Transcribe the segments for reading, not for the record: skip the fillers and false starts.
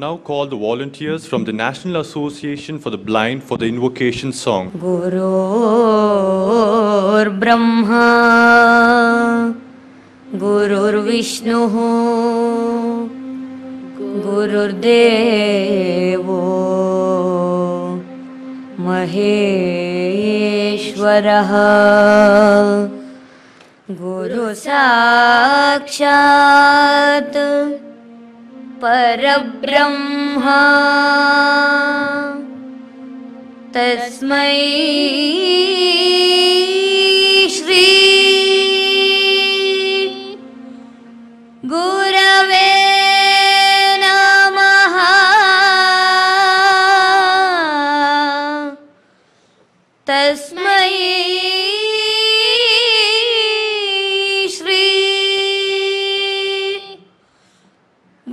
now call the volunteers from the National Association for the Blind for the invocation song. Gurur Brahma Gurur Vishnu Gurur Devo Maheshwaraha Guru Sakshat Parabrahma Tasmai Shri Gurave Namaha Tasmai Shri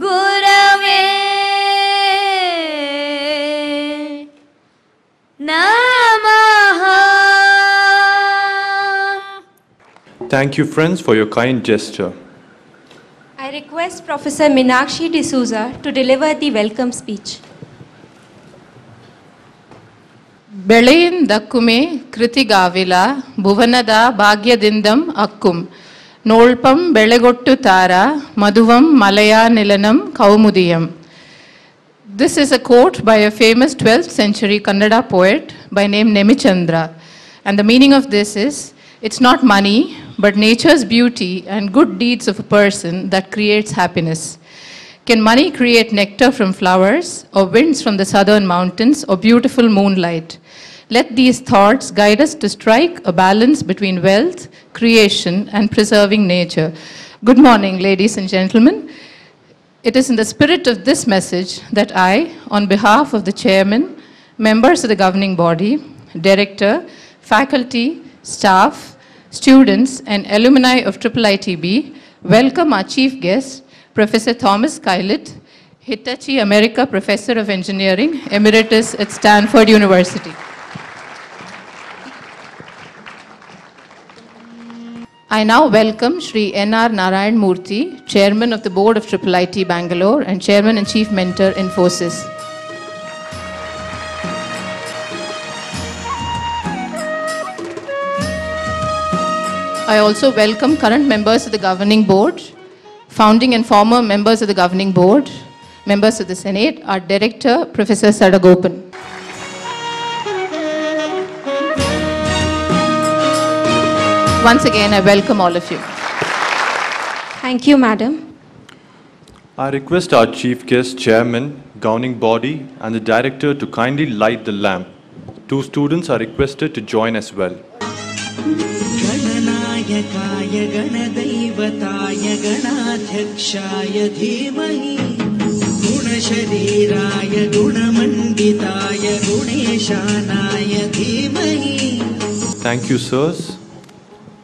Gurave Namaha. Thank you, friends, for your kind gesture. I request Professor Meenakshi D'Souza to deliver the welcome speech. Belayin dakkume kritigavila bhuvanada bhagyadindam akkum nolpam belegottu tara madhuvam malaya nilanam kaumudiyam. This is a quote by a famous 12th century Kannada poet by name Nemichandra. And the meaning of this is, it's not money, but nature's beauty and good deeds of a person that creates happiness. Can money create nectar from flowers, or winds from the southern mountains, or beautiful moonlight? Let these thoughts guide us to strike a balance between wealth, creation, and preserving nature. Good morning, ladies and gentlemen. It is in the spirit of this message that I, on behalf of the chairman, members of the governing body, director, faculty, staff, students, and alumni of IIIT-B, welcome our chief guest, Professor Thomas Kylett, Hitachi America Professor of Engineering, Emeritus at Stanford University. I now welcome Shri N.R. Narayan Murthy, Chairman of the Board of IIIT-Bangalore and Chairman and Chief Mentor, Infosys. I also welcome current members of the Governing Board, founding and former members of the Governing Board, members of the Senate, our Director, Professor Sadagopan. Once again, I welcome all of you. Thank you, Madam. I request our chief guest, chairman, governing body, and the director to kindly light the lamp. Two students are requested to join as well. Thank you, sirs.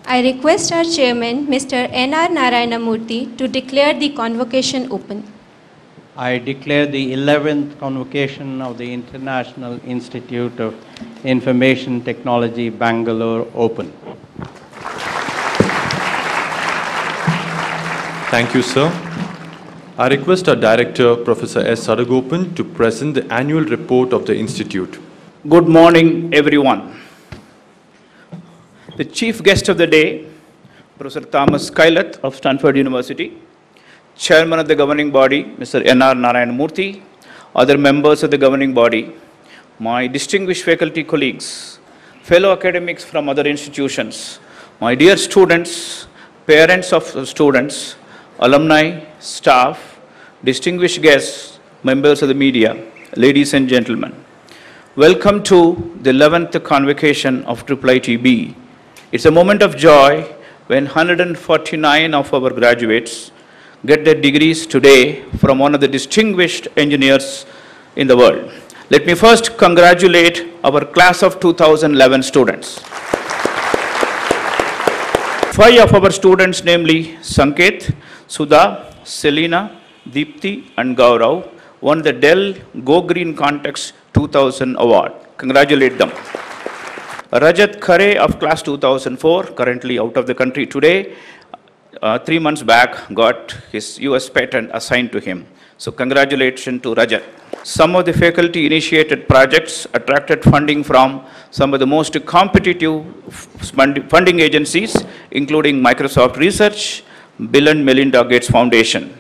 I request our chairman, Mr. N.R. Narayana Murthy, to declare the convocation open. I declare the 11th convocation of the International Institute of Information Technology, Bangalore, open. Thank you, sir. I request our director, Professor S. Sadagopan, to present the annual report of the Institute. Good morning, everyone. The chief guest of the day, Professor Thomas Kylett of Stanford University, Chairman of the governing body, Mr. N.R. Narayana Murthy, other members of the governing body, my distinguished faculty colleagues, fellow academics from other institutions, my dear students, parents of students, alumni, staff, distinguished guests, members of the media, ladies and gentlemen. Welcome to the 11th convocation of IIIT-B. It's a moment of joy when 149 of our graduates get their degrees today from one of the distinguished engineers in the world. Let me first congratulate our class of 2011 students. 5 of our students, namely Sanket, Sudha, Selina, Deepthi, and Gaurav, won the Dell Go Green Context 2000 award. Congratulate them. Rajat Khare of class 2004, currently out of the country today, 3 months back got his US patent assigned to him. So congratulations to Rajat. Some of the faculty initiated projects attracted funding from some of the most competitive funding agencies, including Microsoft Research, Bill and Melinda Gates Foundation.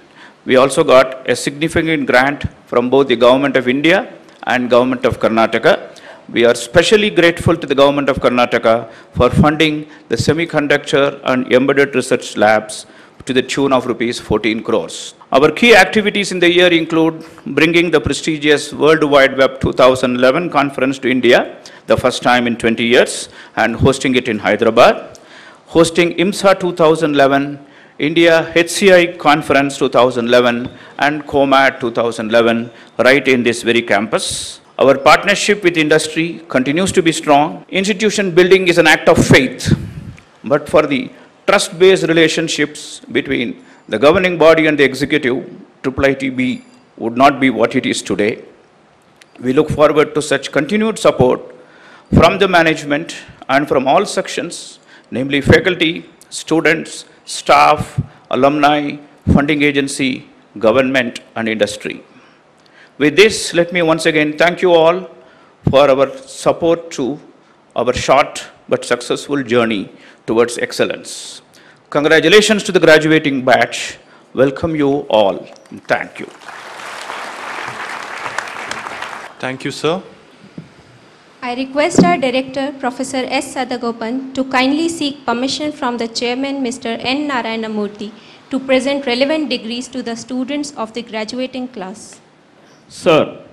We also got a significant grant from both the Government of India and Government of Karnataka. We are especially grateful to the Government of Karnataka for funding the semiconductor and embedded research labs to the tune of rupees 14 crores. Our key activities in the year include bringing the prestigious World Wide Web 2011 conference to India, the first time in 20 years, and hosting it in Hyderabad, hosting IMSA 2011, India HCI Conference 2011, and COMAT 2011 right in this very campus. Our partnership with industry continues to be strong. Institution building is an act of faith, but for the trust-based relationships between the governing body and the executive, IIIT-B would not be what it is today. We look forward to such continued support from the management and from all sections, namely faculty, students, staff, alumni, funding agency, government, and industry. With this, let me once again thank you all for our support to our short but successful journey towards excellence. Congratulations to the graduating batch. Welcome you all. Thank you. Thank you, sir. I request our Director, Professor S. Sadagopan, to kindly seek permission from the Chairman, Mr. N. Narayana Murthy, to present relevant degrees to the students of the graduating class. Sir,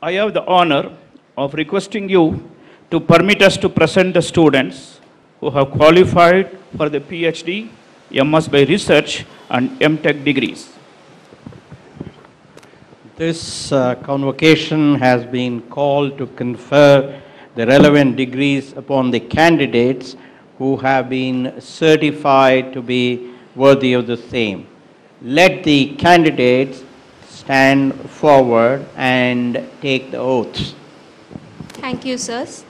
I have the honor of requesting you to permit us to present the students who have qualified for the PhD, MS by Research, and MTech degrees. This convocation has been called to confer the relevant degrees upon the candidates who have been certified to be worthy of the same. Let the candidates stand forward and take the oaths. Thank you, sirs.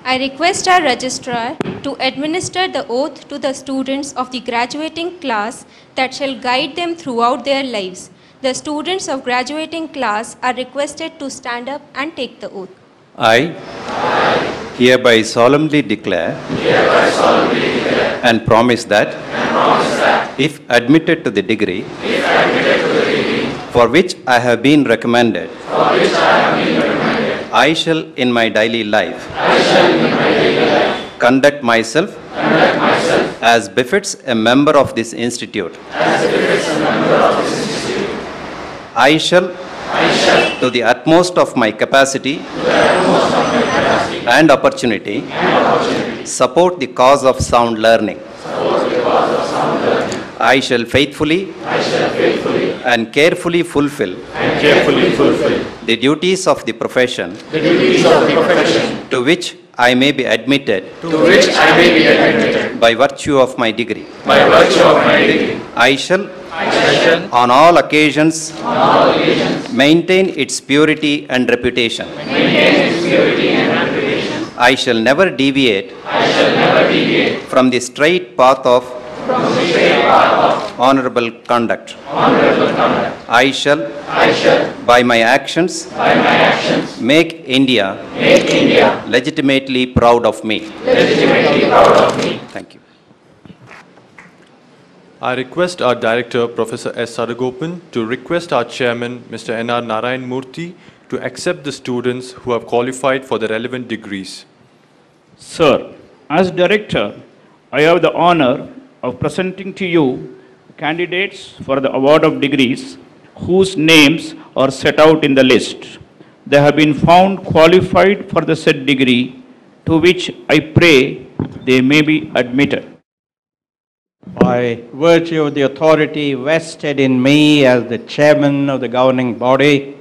I request our registrar to administer the oath to the students of the graduating class that shall guide them throughout their lives. The students of graduating class are requested to stand up and take the oath. I hereby solemnly declare and promise that if admitted to the degree for which I have been recommended, I shall in my daily life conduct myself as befits a member of this institute. I shall, to the utmost of my capacity and opportunity, support the cause of sound learning. I shall faithfully and carefully fulfill the duties of the profession to which I may be admitted by virtue of my degree. I shall on all occasions maintain its purity and reputation. I shall never deviate from the straight path of honorable conduct. I shall, by my actions, make India legitimately proud of me. Thank you. I request our Director, Professor S. Sadagopan, to request our Chairman, Mr. N.R. Narayana Murthy, to accept the students who have qualified for the relevant degrees. Sir, as Director, I have the honor of presenting to you candidates for the award of degrees whose names are set out in the list. They have been found qualified for the said degree, to which I pray they may be admitted. By virtue of the authority vested in me as the chairman of the governing body,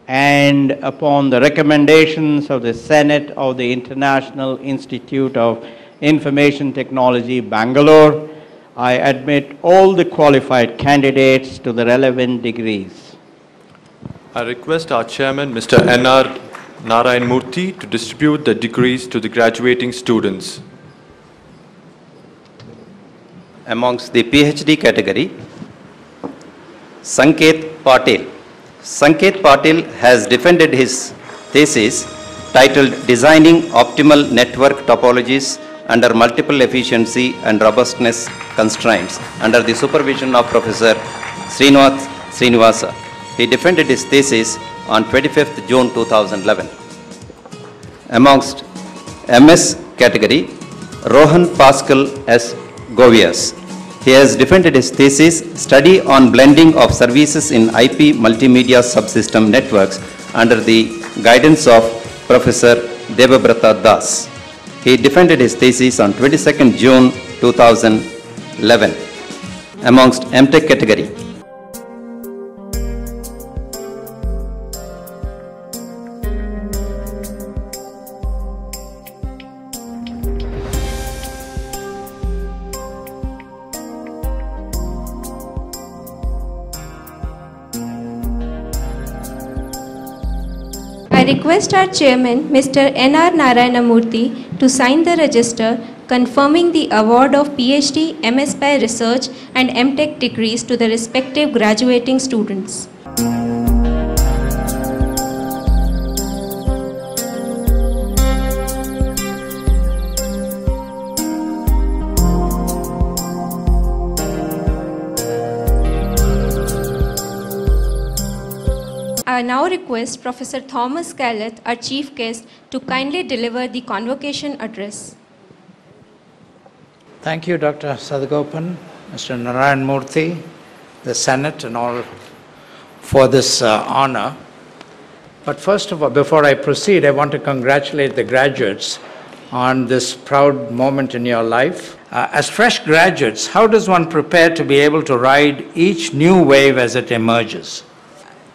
and upon the recommendations of the Senate of the International Institute of Information Technology, Bangalore, I admit all the qualified candidates to the relevant degrees. I request our Chairman, Mr. N.R. Narayana Murthy, to distribute the degrees to the graduating students. Amongst the PhD category, Sanket Patel, Sanket Patil has defended his thesis titled Designing Optimal Network Topologies under Multiple Efficiency and Robustness Constraints under the supervision of Professor Srinivasa. He defended his thesis on 25th June 2011. Amongst MS category, Rohan Pascal S. Govias. He has defended his thesis, Study on Blending of Services in IP Multimedia Subsystem Networks under the guidance of Professor Debabrata Das. He defended his thesis on 22nd June 2011. Amongst MTech category, I request our chairman, Mr. N.R. Narayanamurthy, to sign the register confirming the award of PhD, MS by Research and MTech degrees to the respective graduating students. I now request Professor Thomas Scarlett, our chief guest, to kindly deliver the convocation address. Thank you, Dr. Sadgopan, Mr. Narayan Murthy, the Senate and all for this honor. But first of all, before I proceed, I want to congratulate the graduates on this proud moment in your life. As fresh graduates, how does one prepare to be able to ride each new wave as it emerges?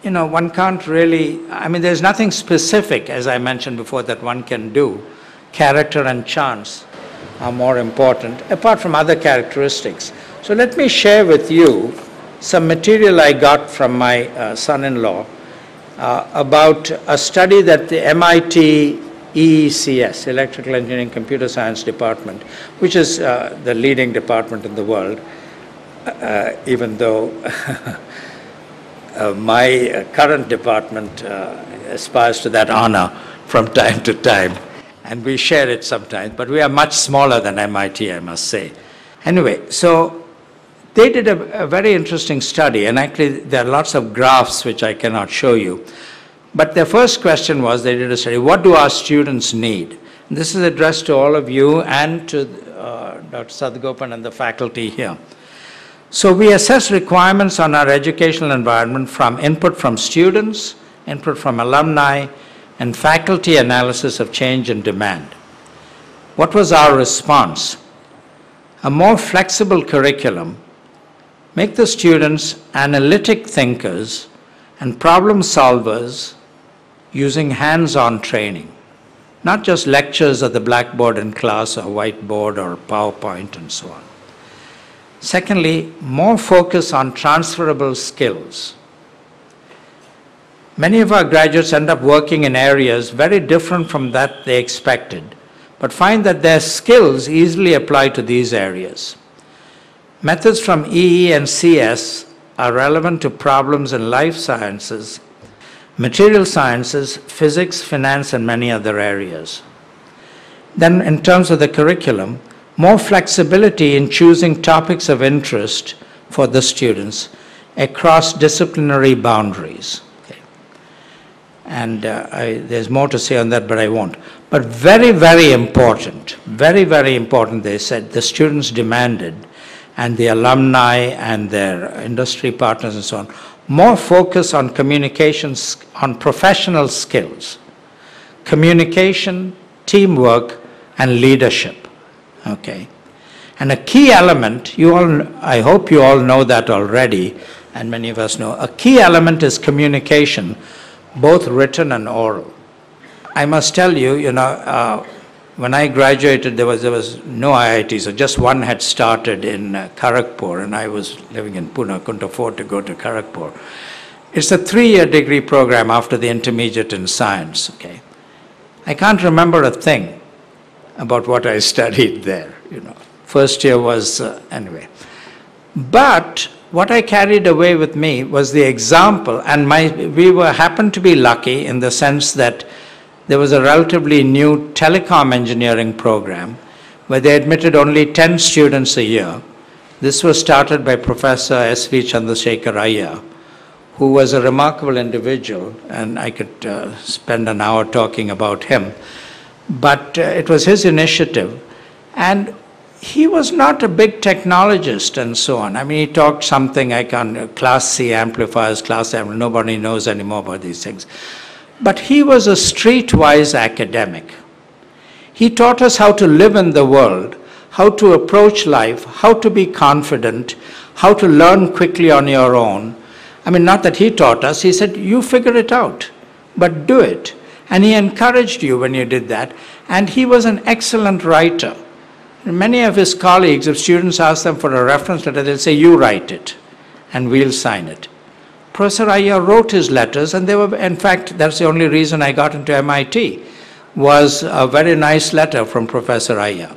You know, one can't really, I mean, there's nothing specific, as I mentioned before, that one can do. Character and chance are more important, apart from other characteristics. So let me share with you some material I got from my son-in-law about a study that the MIT EECS, Electrical Engineering Computer Science Department, which is the leading department in the world, even though my current department aspires to that honor from time to time, and we share it sometimes, but we are much smaller than MIT, I must say. Anyway, so they did a very interesting study, and actually there are lots of graphs which I cannot show you. But their first question was, they did a study, what do our students need? And this is addressed to all of you and to Dr. Sadgopan and the faculty here. So we assess requirements on our educational environment from input from students, input from alumni, and faculty analysis of change and demand. What was our response? A more flexible curriculum, make the students analytic thinkers and problem solvers using hands-on training, not just lectures at the blackboard in class or whiteboard or PowerPoint and so on. Secondly, more focus on transferable skills. Many of our graduates end up working in areas very different from that they expected, but find that their skills easily apply to these areas. Methods from EE and CS are relevant to problems in life sciences, material sciences, physics, finance, and many other areas. Then in terms of the curriculum, more flexibility in choosing topics of interest for the students across disciplinary boundaries. Okay. And there's more to say on that, but I won't. But very, very important, they said, the students demanded, and the alumni and their industry partners and so on, more focus on communications, on professional skills, communication, teamwork, and leadership. Okay. And a key element, I hope you all know that already, and many of us know, a key element is communication, both written and oral. I must tell you, when I graduated, there was no IIT, so just one had started in Kharagpur, and I was living in Pune, couldn't afford to go to Kharagpur. It's a 3-year degree program after the intermediate in science, okay. I can't remember a thing about what I studied there, First year was, anyway. But what I carried away with me was the example, and happened to be lucky in the sense that there was a relatively new telecom engineering program where they admitted only 10 students a year. This was started by Professor S.V. Chandrasekhar Iyer, who was a remarkable individual, and I could spend an hour talking about him. But it was his initiative, and he was not a big technologist and so on. I mean, he talked something Class C amplifiers, nobody knows anymore about these things. But he was a streetwise academic. He taught us how to live in the world, how to approach life, how to be confident, how to learn quickly on your own. I mean, not that he taught us, he said, you figure it out, but do it. And he encouraged you when you did that. And he was an excellent writer. Many of his colleagues, if students ask them for a reference letter, they'll say, you write it, and we'll sign it. Professor Iyer wrote his letters, and they were, in fact, that's the only reason I got into MIT, was a very nice letter from Professor Iyer.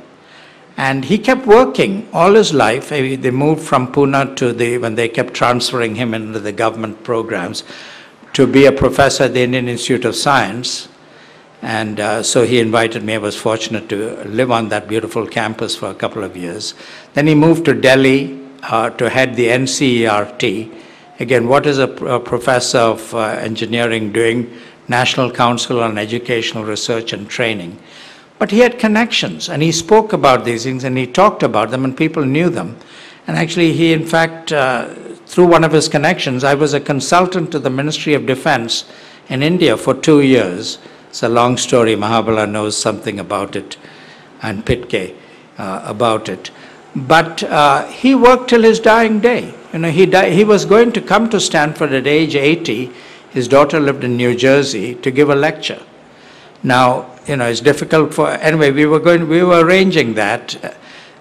And he kept working all his life. They moved from Pune to when they kept transferring him into the government programs, to be a professor at the Indian Institute of Science. And so he invited me. I was fortunate to live on that beautiful campus for a couple of years. Then he moved to Delhi to head the NCERT. Again, what is a professor of engineering doing? National Council on Educational Research and Training. But he had connections, and he spoke about these things, and he talked about them, and people knew them. And actually, he, in fact, through one of his connections, I was a consultant to the Ministry of Defense in India for 2 years. It's a long story. Mahabala knows something about it, and Pitke about it. But he worked till his dying day. You know, he was going to come to Stanford at age 80. His daughter lived in New Jersey to give a lecture. Now, you know, it's difficult anyway, we were arranging that.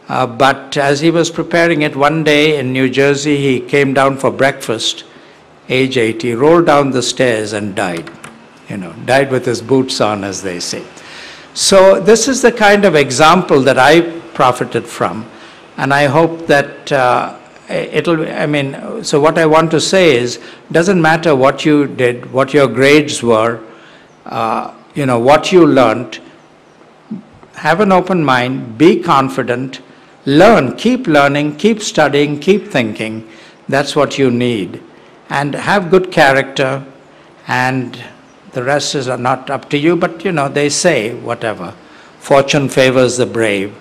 But as he was preparing it one day in New Jersey, he came down for breakfast, age 80, rolled down the stairs and died. You know, died with his boots on, as they say. So this is the kind of example that I profited from. And I hope that so what I want to say is, doesn't matter what you did, what your grades were, you know, what you learned, have an open mind, be confident, learn, keep learning, keep studying, keep thinking. That's what you need. And have good character, and the rest is not up to you, but you know, they say, whatever, fortune favors the brave.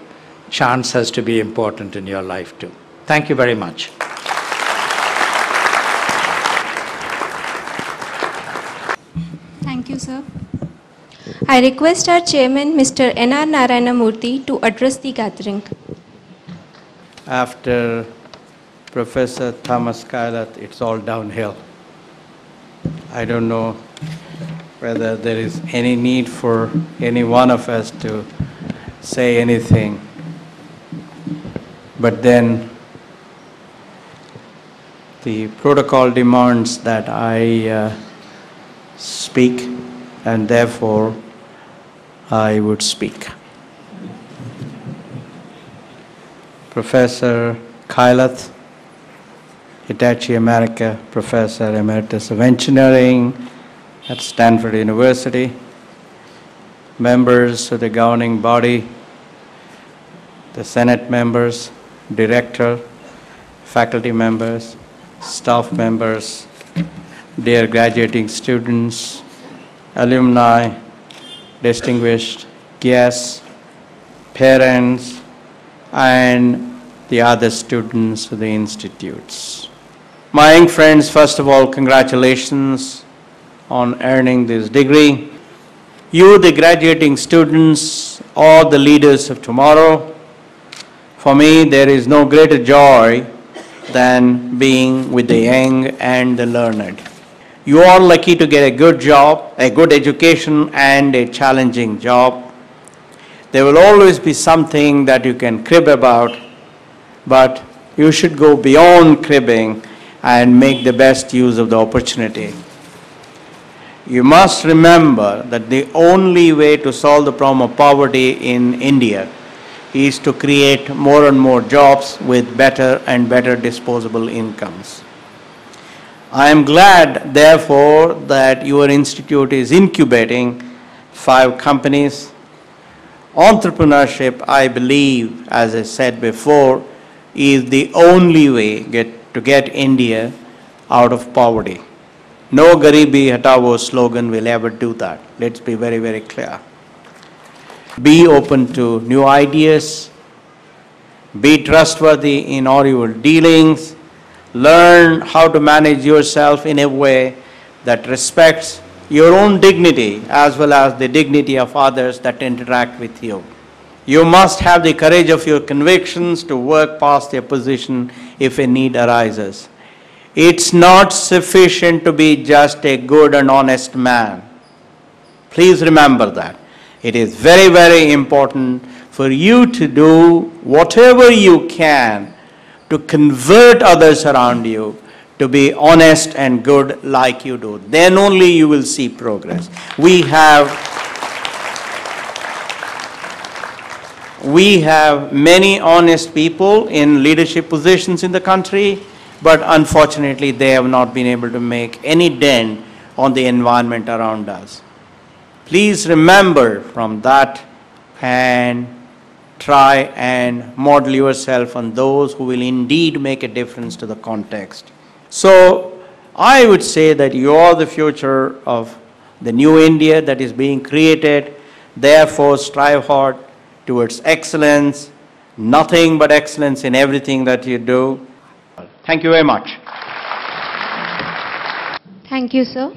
Chance has to be important in your life too. Thank you very much. Thank you, sir. I request our chairman, Mr. N.R. Narayana Murthy, to address the gathering. After Professor Thomas Kailath, it's all downhill. I don't know whether there is any need for any one of us to say anything. But then the protocol demands that I speak, and therefore I would speak. Professor Kailath, Hitachi America Professor Emeritus of Engineering at Stanford University, members of the governing body, the Senate members, director, faculty members, staff members, dear graduating students, alumni, distinguished guests, parents, and the other students of the institutes. My young friends, first of all, congratulations on earning this degree. You, the graduating students, are the leaders of tomorrow. For me, there is no greater joy than being with the young and the learned. You are lucky to get a good job, a good education, and a challenging job. There will always be something that you can crib about, but you should go beyond cribbing and make the best use of the opportunity. You must remember that the only way to solve the problem of poverty in India is to create more and more jobs with better and better disposable incomes. I am glad, therefore, that your institute is incubating 5 companies. Entrepreneurship, I believe, as I said before, is the only way to get India out of poverty. No Garibi Hatao slogan will ever do that. Let's be very, very clear. Be open to new ideas. Be trustworthy in all your dealings. Learn how to manage yourself in a way that respects your own dignity as well as the dignity of others that interact with you. You must have the courage of your convictions to work past the opposition if a need arises. It's not sufficient to be just a good and honest man. Please remember that. It is very, very important for you to do whatever you can to convert others around you to be honest and good like you do. Then only you will see progress. We have many honest people in leadership positions in the country, but unfortunately they have not been able to make any dent on the environment around us. Please remember from that and try and model yourself on those who will indeed make a difference to the context. So I would say that you are the future of the new India that is being created. Therefore, strive hard towards excellence, nothing but excellence in everything that you do. Thank you very much. Thank you, sir.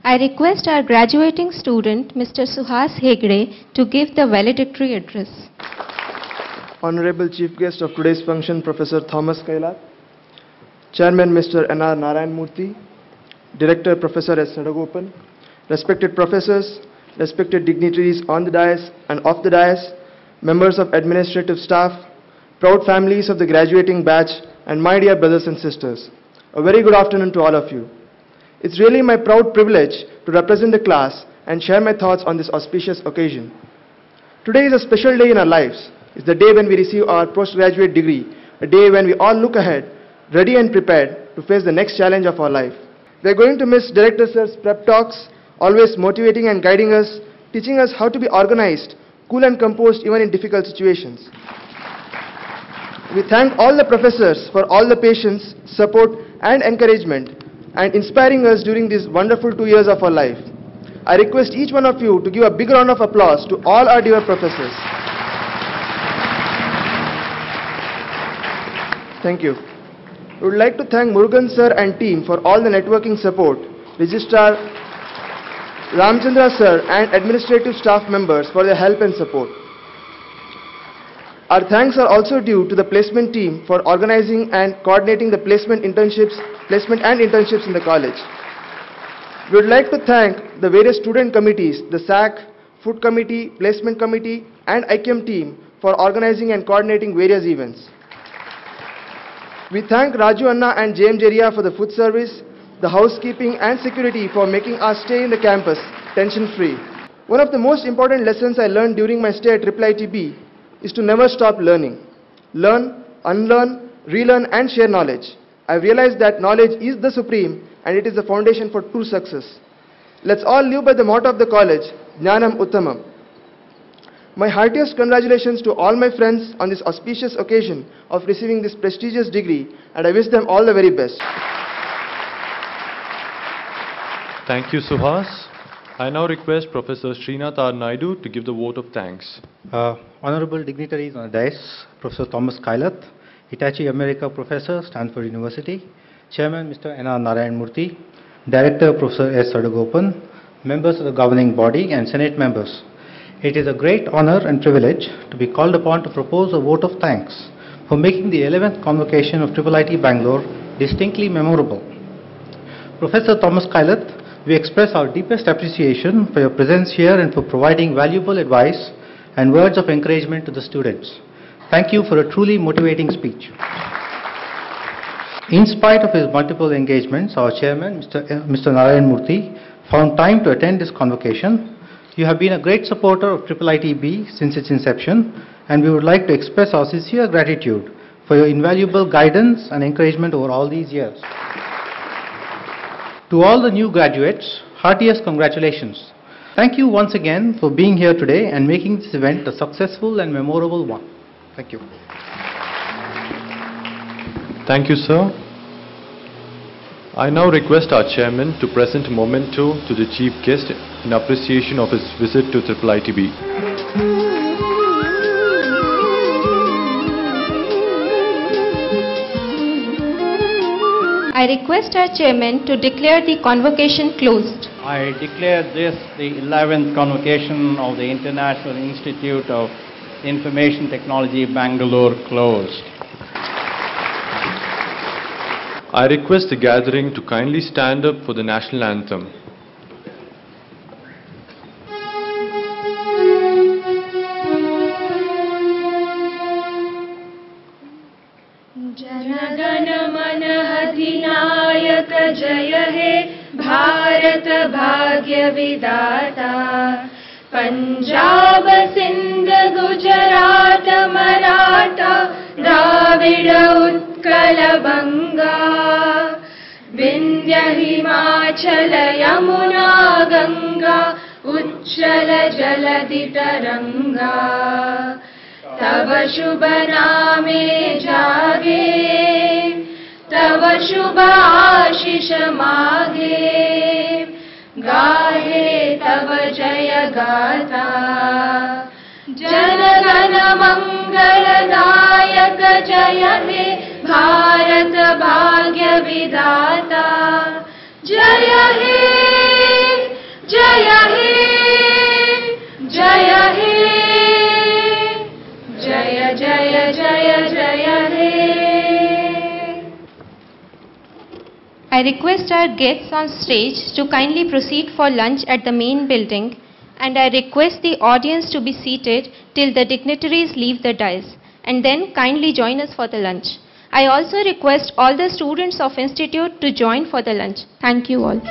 I request our graduating student, Mr. Suhas Hegde, to give the valedictory address. Honorable Chief Guest of today's function, Professor Thomas Kailath, Chairman Mr. N.R. Narayan Murthy, Director Professor S. Sadagopan, respected professors, respected dignitaries on the dais and off the dais, members of administrative staff, proud families of the graduating batch, and my dear brothers and sisters. A very good afternoon to all of you. It's really my proud privilege to represent the class and share my thoughts on this auspicious occasion. Today is a special day in our lives. It's the day when we receive our postgraduate degree, a day when we all look ahead, ready and prepared to face the next challenge of our life. We are going to miss Director Sir's prep talks, always motivating and guiding us, teaching us how to be organized, cool and composed even in difficult situations. We thank all the professors for all the patience, support and encouragement and inspiring us during these wonderful 2 years of our life. I request each one of you to give a big round of applause to all our dear professors. Thank you. We would like to thank Murugan sir and team for all the networking support, Registrar Ramchandra sir and administrative staff members for their help and support. Our thanks are also due to the placement team for organizing and coordinating the placement and internships in the college. We would like to thank the various student committees, the SAC, Food Committee, Placement Committee and IKM team for organizing and coordinating various events. We thank Raju Anna and JM Jeria for the food service, the housekeeping and security for making our stay in the campus tension-free. One of the most important lessons I learned during my stay at IIIT-B is to never stop learning. Learn, unlearn, relearn and share knowledge. I realized that knowledge is the supreme and it is the foundation for true success. Let's all live by the motto of the college, Jnanam Uttamam. My heartiest congratulations to all my friends on this auspicious occasion of receiving this prestigious degree, and I wish them all the very best. Thank you, Suhas. I now request Professor Srinath R. Naidu to give the vote of thanks. Honorable dignitaries on the dais, Professor Thomas Kailath, Hitachi America Professor, Stanford University, Chairman Mr. N.R. Narayan Murthy, Director Professor S. Sadagopan, members of the governing body and Senate members. It is a great honor and privilege to be called upon to propose a vote of thanks for making the 11th convocation of IIIT-Bangalore distinctly memorable. Professor Thomas Kailath, we express our deepest appreciation for your presence here and for providing valuable advice and words of encouragement to the students. Thank you for a truly motivating speech. In spite of his multiple engagements, our chairman, Mr. Narayan Murthy, found time to attend this convocation. You have been a great supporter of IIIT-B since its inception, and we would like to express our sincere gratitude for your invaluable guidance and encouragement over all these years. To all the new graduates, heartiest congratulations. Thank you once again for being here today and making this event a successful and memorable one. Thank you. Thank you, sir. I now request our chairman to present a memento to the chief guest in appreciation of his visit to IIIT-B. I request our chairman to declare the convocation closed. I declare this the 11th convocation of the International Institute of Information Technology, Bangalore, closed. I request the gathering to kindly stand up for the national anthem. जनगण मन अधिनायक जय हे भारत भाग्य विधाता पंजाब सिंध गुजरात मराठा द्राविड उत्कल बंगा विंध्य हिमाचल यमुना गंगा उच्चल जलधि तरंगा तव शुभ नामे जागे तव शुभ आशीष मागे गाहे तव जय गाथा जनगण मंगलदायक जय हे भारत भाग्य विधाता जय हे जय हे जय हे जय जय जय जय हे I request our guests on stage to kindly proceed for lunch at the main building, and I request the audience to be seated till the dignitaries leave the dais, and then kindly join us for the lunch. I also request all the students of Institute to join for the lunch. Thank you all.